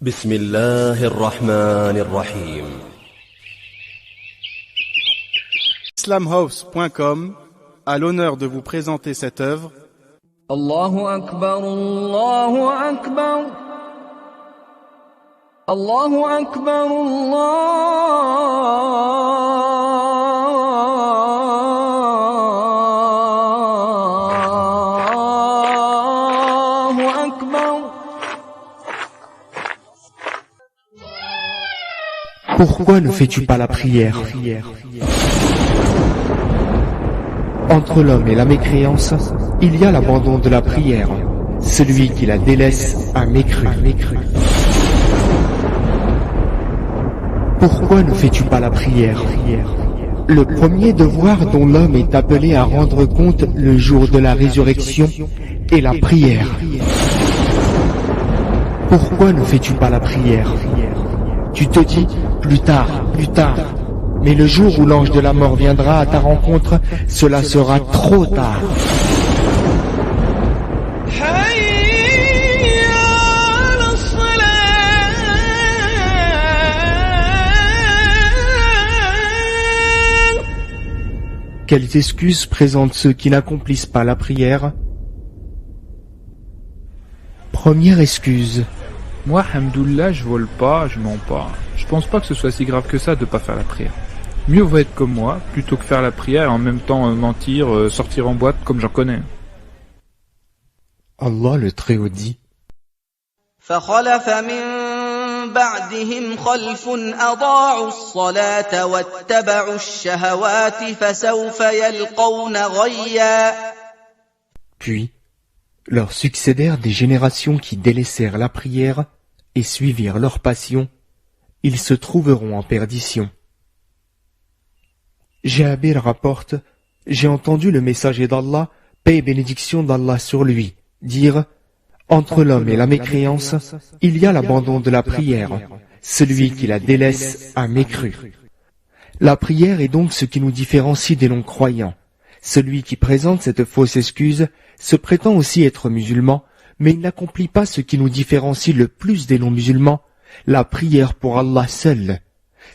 بسم الله الرحمن الرحيم. Islamhouse.com a l'honneur de vous présenter cette œuvre. Allahu Akbar, Allahu Akbar, Allahu Akbar, Allahu Akbar. Pourquoi ne fais-tu pas la prière? Entre l'homme et la mécréance, il y a l'abandon de la prière. Celui qui la délaisse a mécru. Pourquoi ne fais-tu pas la prière? Le premier devoir dont l'homme est appelé à rendre compte le jour de la résurrection est la prière. Pourquoi ne fais-tu pas la prière? Tu te dis, plus tard. Mais le jour où l'ange de la mort viendra à ta rencontre, cela sera trop tard. Quelles excuses présentent ceux qui n'accomplissent pas la prière? Première excuse. Moi, hamdoullah, je vole pas, je mens pas. Je pense pas que ce soit si grave que ça de pas faire la prière. Mieux vaut être comme moi, plutôt que faire la prière et en même temps mentir, sortir en boîte comme j'en connais. Allah le Très-Haut dit: فخلف من بعدهم خلف أضاعوا الصلاة واتبعوا الشهوات فسوف يلقون غيا. Puis, leur succédèrent des générations qui délaissèrent la prière et suivirent leur passion. Ils se trouveront en perdition. Jabir rapporte: j'ai entendu le messager d'Allah, paix et bénédiction d'Allah sur lui, dire: entre l'homme et la mécréance, il y a l'abandon de la prière. Celui qui la délaisse a mécru. La prière est donc ce qui nous différencie des non-croyants. Celui qui présente cette fausse excuse se prétend aussi être musulman, mais il n'accomplit pas ce qui nous différencie le plus des non-musulmans, la prière pour Allah seul.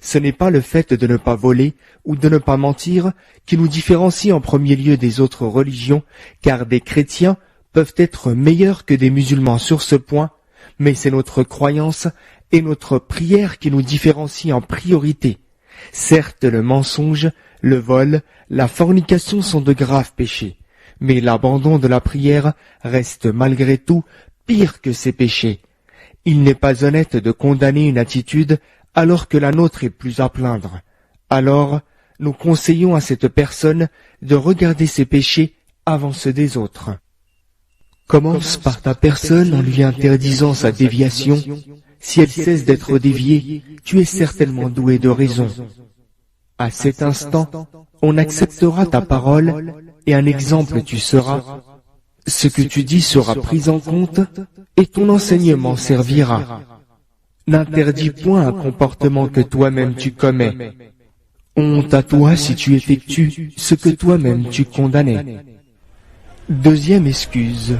Ce n'est pas le fait de ne pas voler ou de ne pas mentir qui nous différencie en premier lieu des autres religions, car des chrétiens peuvent être meilleurs que des musulmans sur ce point, mais c'est notre croyance et notre prière qui nous différencient en priorité. Certes, le mensonge, le vol, la fornication sont de graves péchés, mais l'abandon de la prière reste malgré tout pire que ces péchés. Il n'est pas honnête de condamner une attitude alors que la nôtre est plus à plaindre. Alors, nous conseillons à cette personne de regarder ses péchés avant ceux des autres. Commence par ta personne en lui interdisant sa déviation. Si elle cesse d'être déviée, tu es certainement doué de raison. À cet instant, on acceptera ta parole et un exemple tu seras. Ce que tu dis sera pris en compte et ton enseignement servira. N'interdis point un comportement que toi-même tu commets. Honte à toi si tu effectues ce que toi-même tu condamnais. Deuxième excuse.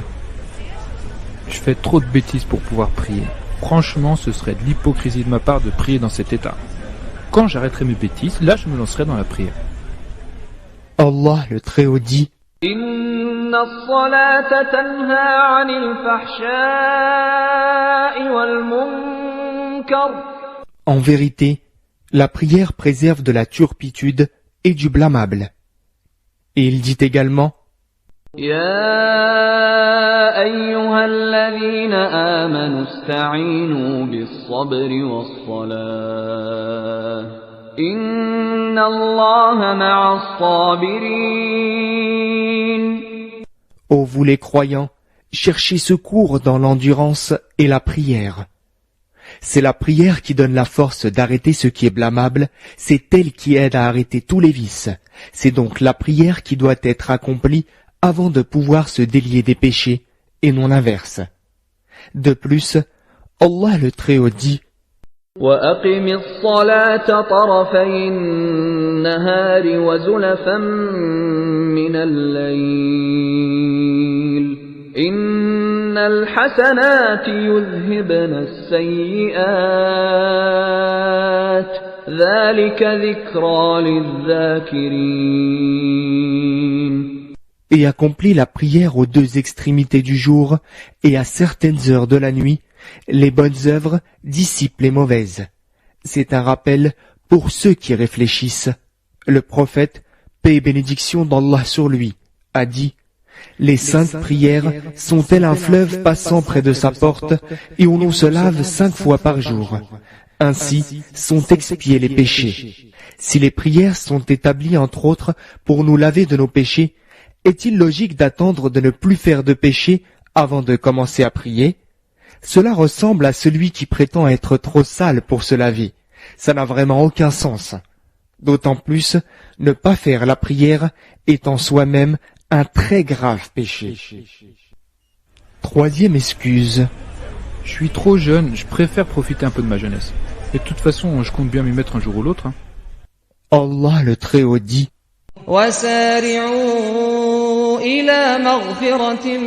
Je fais trop de bêtises pour pouvoir prier. Franchement, ce serait de l'hypocrisie de ma part de prier dans cet état. Quand j'arrêterai mes bêtises, là je me lancerai dans la prière. Allah le Très-Haut dit: إن الصلاة تنهى عن الفحشاء والمنكر. En vérité, la prière préserve de la turpitude et du blâmable. Et il dit également: يا أيها الذين آمنوا استعينوا بالصبر والصلاة إن الله مع الصابرين. Ô vous les croyants, cherchez secours dans l'endurance et la prière. C'est la prière qui donne la force d'arrêter ce qui est blâmable, c'est elle qui aide à arrêter tous les vices. C'est donc la prière qui doit être accomplie avant de pouvoir se délier des péchés, et non l'inverse. De plus, Allah le Très-Haut dit: وأقم الصلاة طرفي النهار وزلفا من الليل إن إن الحسنات يذهبن السيئات ذلك ذكرى للذاكرين. Et accomplit la prière aux deux extrémités du jour et à certaines heures de la nuit. Les bonnes œuvres dissipent les mauvaises. C'est un rappel pour ceux qui réfléchissent. Le prophète, paix et bénédiction d'Allah sur lui, a dit: les saintes prières sont-elles un fleuve passant près de sa porte et où l'on se lave 5 fois par jour. Ainsi sont expiés les péchés. Si les prières sont établies entre autres pour nous laver de nos péchés, est-il logique d'attendre de ne plus faire de péché avant de commencer à prier? Cela ressemble à celui qui prétend être trop sale pour se laver. Ça n'a vraiment aucun sens. D'autant plus, ne pas faire la prière est en soi-même un très grave péché. Troisième excuse. Je suis trop jeune, je préfère profiter un peu de ma jeunesse. Et de toute façon, je compte bien m'y mettre un jour ou l'autre. Allah le Très-Haut dit: وسارعوا إلى مغفرة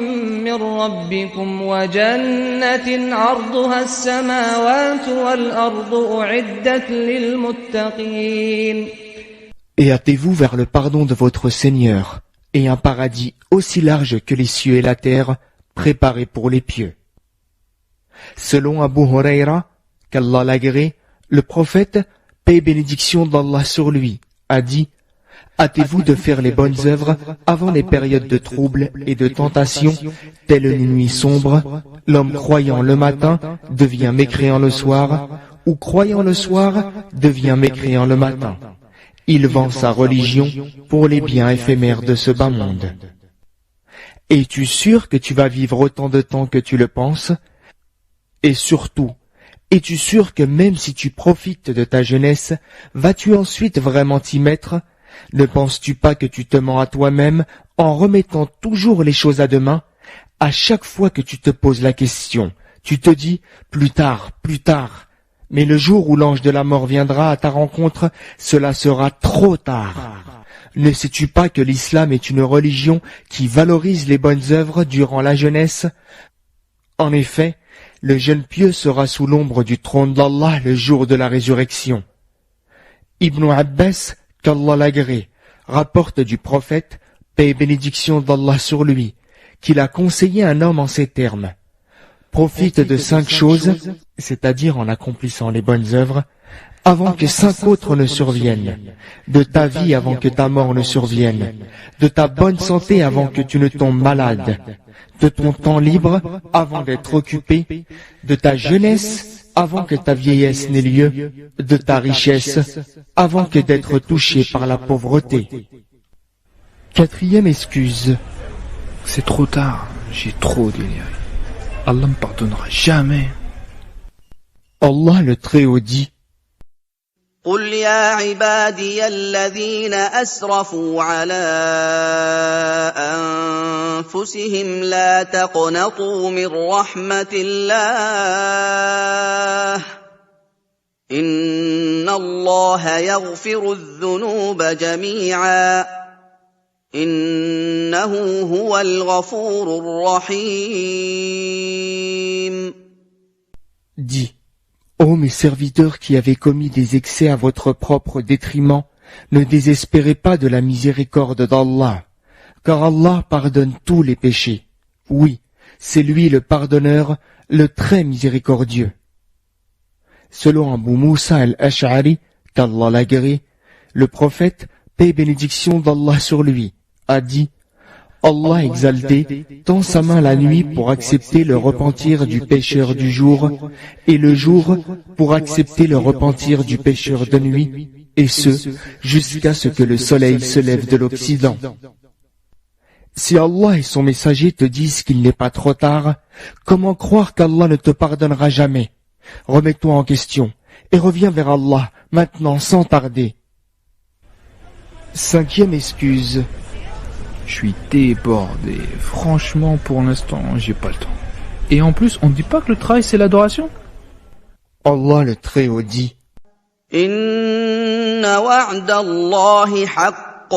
من ربكم وجنة عرضها السماوات والأرض أعدت للمتقين. Et hâtez-vous vers le pardon de votre Seigneur, et un paradis aussi large que les cieux et la terre, préparé pour les pieux. Selon Abu Huraira, qu'Allah l'agrée, le prophète, paix et bénédiction d'Allah sur lui, a dit: hâtez-vous de faire les bonnes œuvres avant les périodes de troubles et de tentation, telles une nuit sombre. L'homme croyant le matin devient mécréant le soir, ou croyant le soir devient mécréant le matin. Il vend sa religion pour les biens éphémères de ce bas monde. Es-tu sûr que tu vas vivre autant de temps que tu le penses? Et surtout, es-tu sûr que même si tu profites de ta jeunesse, vas-tu ensuite vraiment t'y mettre? Ne penses-tu pas que tu te mens à toi-même en remettant toujours les choses à demain? À chaque fois que tu te poses la question, tu te dis « plus tard, plus tard ». Mais le jour où l'ange de la mort viendra à ta rencontre, cela sera trop tard. Ne sais-tu pas que l'islam est une religion qui valorise les bonnes œuvres durant la jeunesse? En effet, le jeune pieux sera sous l'ombre du trône d'Allah le jour de la résurrection. Ibn Abbas, qu'Allah l'agrée, rapporte du prophète, paix et bénédiction d'Allah sur lui, qu'il a conseillé un homme en ces termes: profite de 5 choses, c'est-à-dire en accomplissant les bonnes œuvres, avant que 5 autres ne surviennent, de ta vie avant que ta mort ne survienne, de ta bonne santé avant que tu ne tombes malade, de ton temps libre avant d'être occupé, de ta jeunesse avant que ta vieillesse n'ait lieu, de ta richesse avant que d'être touché par la pauvreté. Quatrième excuse. C'est trop tard, j'ai trop déliré. Allah me pardonnera jamais. Allah le Très-Haut dit: قل يا عبادي الذين أسرفوا على أنفسهم لا تقنطوا من رحمة الله إن الله يغفر الذنوب جميعا إنه هو الغفور الرحيم. Dis: ô mes serviteurs qui avez commis des excès à votre propre détriment, ne désespérez pas de la miséricorde d'Allah, car Allah pardonne tous les péchés. Oui, c'est lui le pardonneur, le très miséricordieux. Selon Abu Musa al-Ash'ari, qu'Allah l'agrée, le prophète, paix et bénédiction d'Allah sur lui, a dit: Allah exalté tend sa main la nuit pour accepter le repentir du pécheur du jour, et le jour pour accepter le repentir du pécheur de nuit, et ce, jusqu'à ce que le soleil se lève de l'Occident. Si Allah et son messager te disent qu'il n'est pas trop tard, comment croire qu'Allah ne te pardonnera jamais? Remets-toi en question, et reviens vers Allah, maintenant sans tarder. Cinquième excuse. Je suis débordé. Franchement, pour l'instant, j'ai pas le temps. Et en plus, on ne dit pas que le travail, c'est l'adoration? Allah le Très-Haut dit: إن وعد الله حق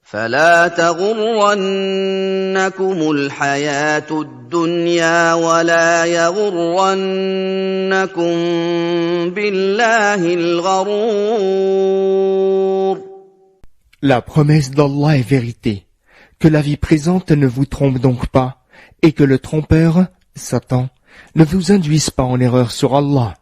فلا تغرنكم الحياة الدنيا ولا يغرنكم بالله الغرور. La promesse d'Allah est vérité. Que la vie présente ne vous trompe donc pas, et que le trompeur, Satan, ne vous induise pas en erreur sur Allah.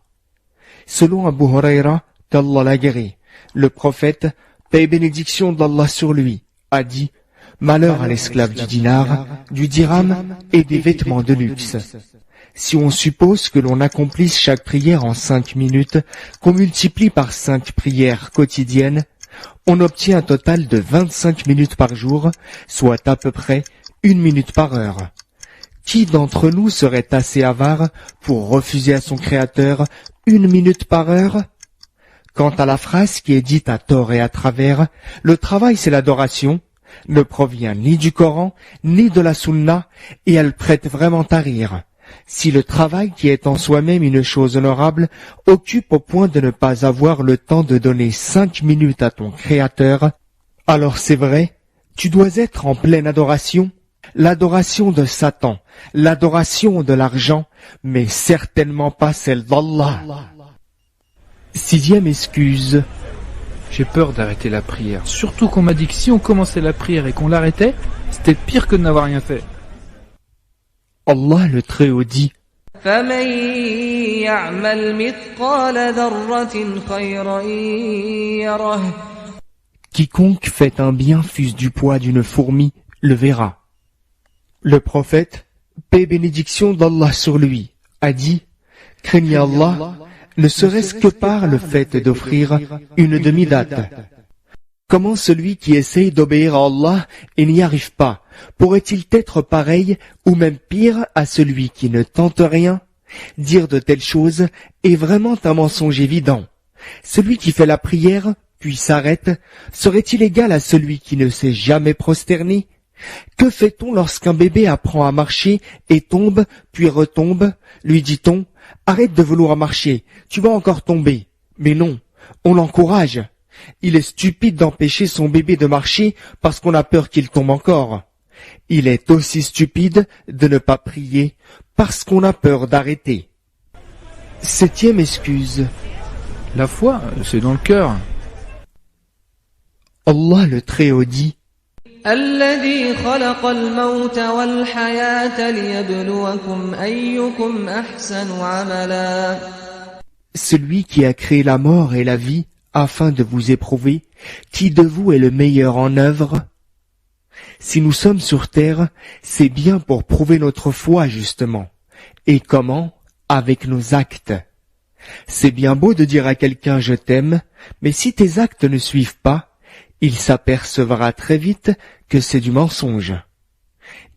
Selon Abu Huraira, qu'Allah l'a guéri, le prophète, paix et bénédiction d'Allah sur lui, a dit « Malheur à l'esclave du dinar, du dirham et des vêtements de luxe ». Si on suppose que l'on accomplisse chaque prière en 5 minutes, qu'on multiplie par 5 prières quotidiennes, on obtient un total de 25 minutes par jour, soit à peu près 1 minute par heure. Qui d'entre nous serait assez avare pour refuser à son Créateur 1 minute par heure? Quant à la phrase qui est dite à tort et à travers, le travail c'est l'adoration, ne provient ni du Coran, ni de la Sunna, et elle prête vraiment à rire. Si le travail qui est en soi-même une chose honorable occupe au point de ne pas avoir le temps de donner 5 minutes à ton Créateur, alors c'est vrai, tu dois être en pleine adoration, l'adoration de Satan, l'adoration de l'argent, mais certainement pas celle d'Allah. 6e excuse. J'ai peur d'arrêter la prière, surtout qu'on m'a dit que si on commençait la prière et qu'on l'arrêtait, c'était pire que de n'avoir rien fait. Allah le Très-Haut dit فمن يعمل مثقال ذرة خيرا يره. Quiconque fait un bien fût-ce du poids d'une fourmi, le verra. Le prophète, paix et bénédiction d'Allah sur lui, a dit « Craignez Allah, ne serait-ce que par le fait d'offrir une demi-date. Comment celui qui essaye d'obéir à Allah et n'y arrive pas, pourrait-il être pareil ou même pire à celui qui ne tente rien? Dire de telles choses est vraiment un mensonge évident. Celui qui fait la prière, puis s'arrête, serait-il égal à celui qui ne s'est jamais prosterné? Que fait-on lorsqu'un bébé apprend à marcher et tombe, puis retombe? Lui dit-on, arrête de vouloir marcher, tu vas encore tomber. Mais non, on l'encourage. Il est stupide d'empêcher son bébé de marcher parce qu'on a peur qu'il tombe encore. Il est aussi stupide de ne pas prier parce qu'on a peur d'arrêter. 7e excuse. La foi, c'est dans le cœur. Allah le Très-Haut dit الذي خلق الموت والحياة ليبلوكم أيكم أحسن عملا. Celui qui a créé la mort et la vie afin de vous éprouver, qui de vous est le meilleur en œuvre? Si nous sommes sur terre, c'est bien pour prouver notre foi justement. Et comment? Avec nos actes. C'est bien beau de dire à quelqu'un je t'aime, mais si tes actes ne suivent pas, il s'apercevra très vite que c'est du mensonge.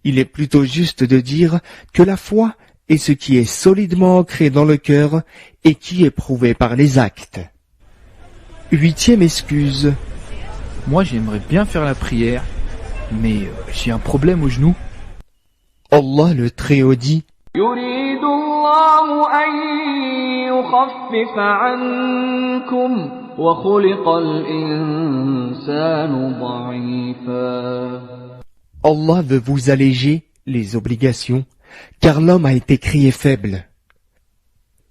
Il est plutôt juste de dire que la foi est ce qui est solidement ancré dans le cœur et qui est prouvé par les actes. 8e excuse. Moi j'aimerais bien faire la prière, mais j'ai un problème au genou. Allah le Très-Haut dit يريد الله أن يخفف عنكم وخلق الإنسان ضعيفا. Allah veut vous alléger les obligations, car l'homme a été créé faible.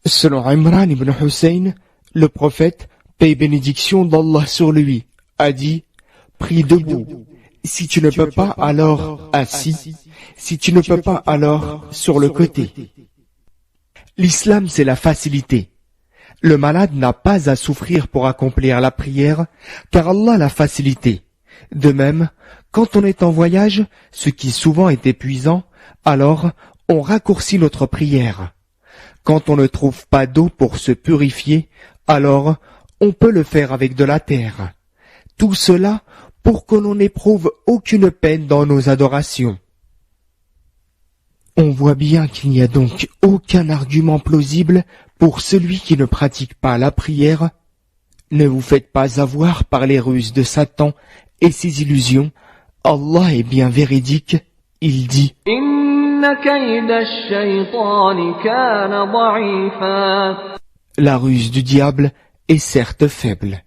Selon Imran ibn Hussein, le prophète, paix et bénédiction d'Allah sur lui, a dit « Prie debout. Si tu ne peux pas, alors assis. Si tu ne peux pas, alors sur le côté. » L'islam, c'est la facilité. Le malade n'a pas à souffrir pour accomplir la prière, car Allah l'a facilité. De même, quand on est en voyage, ce qui souvent est épuisant, alors on raccourcit notre prière. Quand on ne trouve pas d'eau pour se purifier, alors on peut le faire avec de la terre. Tout cela pour que l'on n'éprouve aucune peine dans nos adorations. On voit bien qu'il n'y a donc aucun argument plausible pour celui qui ne pratique pas la prière. Ne vous faites pas avoir par les ruses de Satan et ses illusions. Allah est bien véridique. Il dit إن كيد الشيطان كان ضعيفا. La ruse du diable est certes faible.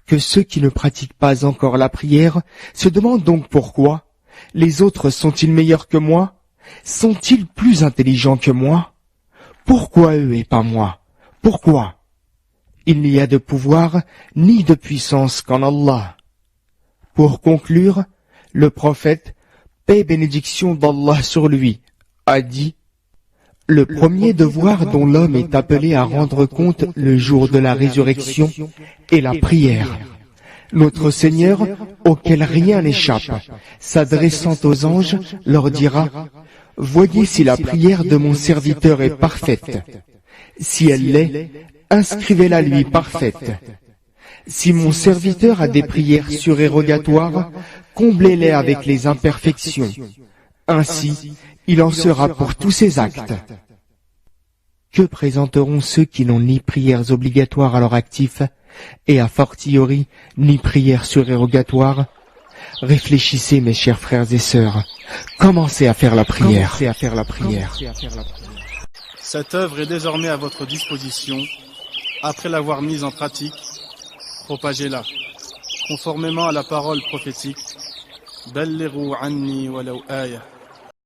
que ceux qui ne pratiquent pas encore la prière se demandent donc pourquoi. Les autres sont-ils meilleurs que moi? Sont-ils plus intelligents que moi? Pourquoi eux et pas moi? Pourquoi? Il n'y a de pouvoir ni de puissance qu'en Allah. Pour conclure, le prophète, paix et bénédiction d'Allah sur lui, a dit: le premier devoir dont l'homme est appelé à rendre compte le jour de la résurrection est la prière. Notre Seigneur, auquel rien n'échappe, s'adressant aux anges, leur dira: voyez si la prière de mon serviteur est parfaite. Si elle l'est, inscrivez-la lui parfaite. Si mon serviteur a des prières surérogatoires, comblez-les avec les imperfections. Ainsi, il en sera pour tous ses actes. Que présenteront ceux qui n'ont ni prières obligatoires à leur actif, et a fortiori ni prières surérogatoires? Réfléchissez, mes chers frères et sœurs. Commencez à faire la prière. Cette œuvre est désormais à votre disposition. Après l'avoir mise en pratique, propagez-la, conformément à la parole prophétique. Ballighu anni walau aya.